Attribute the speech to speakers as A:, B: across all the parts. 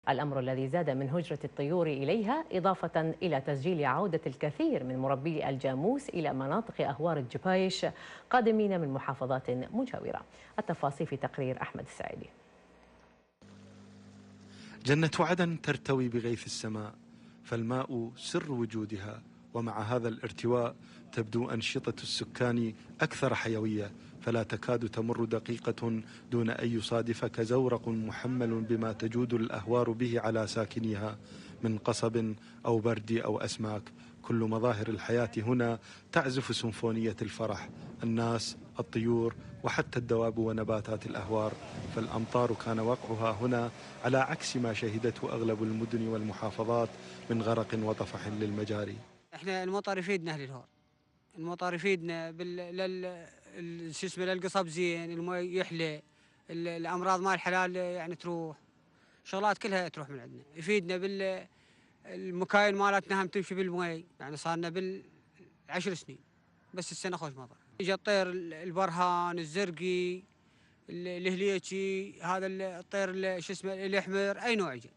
A: الأمر الذي زاد من هجرة الطيور إليها، إضافة إلى تسجيل عودة الكثير من مربي الجاموس إلى مناطق أهوار الجبايش قادمين من محافظات مجاورة. التفاصيل في تقرير أحمد السعيدي.
B: جنة عدن ترتوي بغيث السماء، فالماء سر وجودها، ومع هذا الارتواء تبدو أنشطة السكان أكثر حيوية، فلا تكاد تمر دقيقة دون أن يصادفك زورق محمل بما تجود الأهوار به على ساكنيها من قصب أو برد أو أسماك. كل مظاهر الحياة هنا تعزف سيمفونية الفرح، الناس، الطيور، وحتى الدواب ونباتات الأهوار. فالأمطار كان وقعها هنا على عكس ما شهدته أغلب المدن والمحافظات من غرق وطفح للمجاري.
C: احنا المطر يفيدنا اهل الهور، المطر يفيدنا شو اسمه للقصب زين، المي يحلى، الامراض مال الحلال يعني تروح، شغلات كلها تروح من عندنا. يفيدنا بالمكاين مالتنا هم تمشي بالمي، يعني صارنا بال10 سنين بس السنه خوش مطر. اجى الطير البرهان، الزرقي، الهليكي، هذا الطير شو اسمه الاحمر، اي نوع اجى.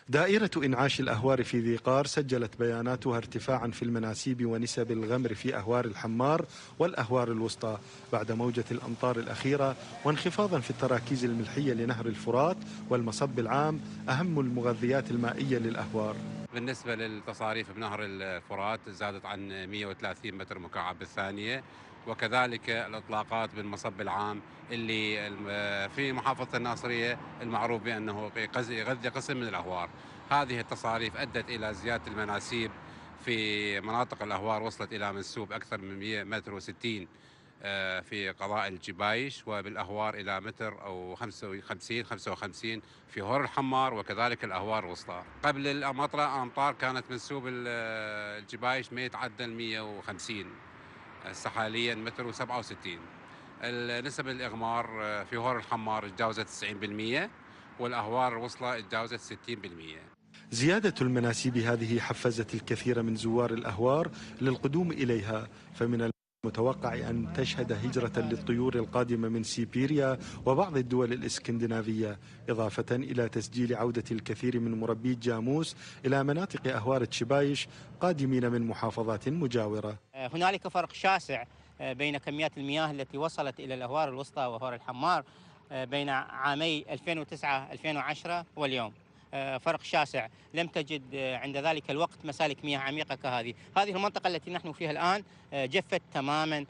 B: دائرة إنعاش الأهوار في ذي قار سجلت بياناتها ارتفاعا في المناسيب ونسب الغمر في أهوار الحمار والأهوار الوسطى بعد موجة الأمطار الأخيرة، وانخفاضا في التراكيز الملحية لنهر الفرات والمصب العام، أهم المغذيات المائية للأهوار.
D: بالنسبة للتصاريف بنهر الفرات زادت عن 130 متر مكعب بالثانية، وكذلك الإطلاقات بالمصب العام اللي في محافظة الناصرية المعروف بأنه يغذي قسم من الأهوار. هذه التصاريف أدت إلى زيادة المناسيب في مناطق الأهوار، وصلت إلى منسوب أكثر من 100 متر و60 في قضاء الجبايش، وبالأهوار إلى متر أو 55 في هور الحمار، وكذلك الأهوار الوسطى. قبل الأمطار كانت منسوب الجبايش ما يتعدى 150، هسه حاليا متر و67. نسب الإغمار في هور الحمار تجاوزت 90%، والأهوار الوسطى تجاوزت 60%.
B: زيادة المناسيب هذه حفزت الكثير من زوار الأهوار للقدوم إليها، فمن المتوقع أن تشهد هجرة للطيور القادمة من سيبيريا وبعض الدول الإسكندنافية، إضافة إلى تسجيل عودة الكثير من مربي الجاموس إلى مناطق أهوار تشبايش قادمين من محافظات مجاورة.
E: هنالك فرق شاسع بين كميات المياه التي وصلت إلى الأهوار الوسطى وهور الحمار بين عامي 2009-2010 واليوم. فرق شاسع، لم تجد عند ذلك الوقت مسالك مياه عميقة كهذه. هذه المنطقة التي نحن فيها الآن جفت تماما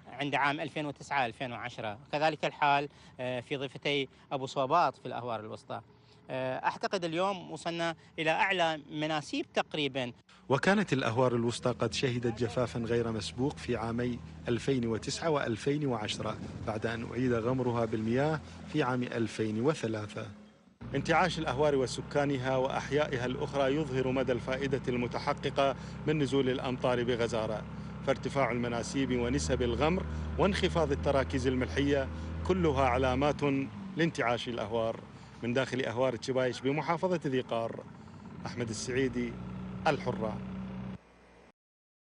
E: عند عام 2009-2010، كذلك الحال في ضفتي أبو صوباط في الأهوار الوسطى. أعتقد اليوم وصلنا إلى أعلى مناسيب تقريبا.
B: وكانت الأهوار الوسطى قد شهدت جفافا غير مسبوق في عامي 2009 و2010 بعد أن أعيد غمرها بالمياه في عام 2003. انتعاش الأهوار وسكانها وأحيائها الأخرى يظهر مدى الفائدة المتحققة من نزول الأمطار بغزارة، فارتفاع المناسيب ونسب الغمر وانخفاض التراكيز الملحية كلها علامات لانتعاش الأهوار. من داخل أهوار تشبايش بمحافظة ذي قار، أحمد السعيدي، الحرة.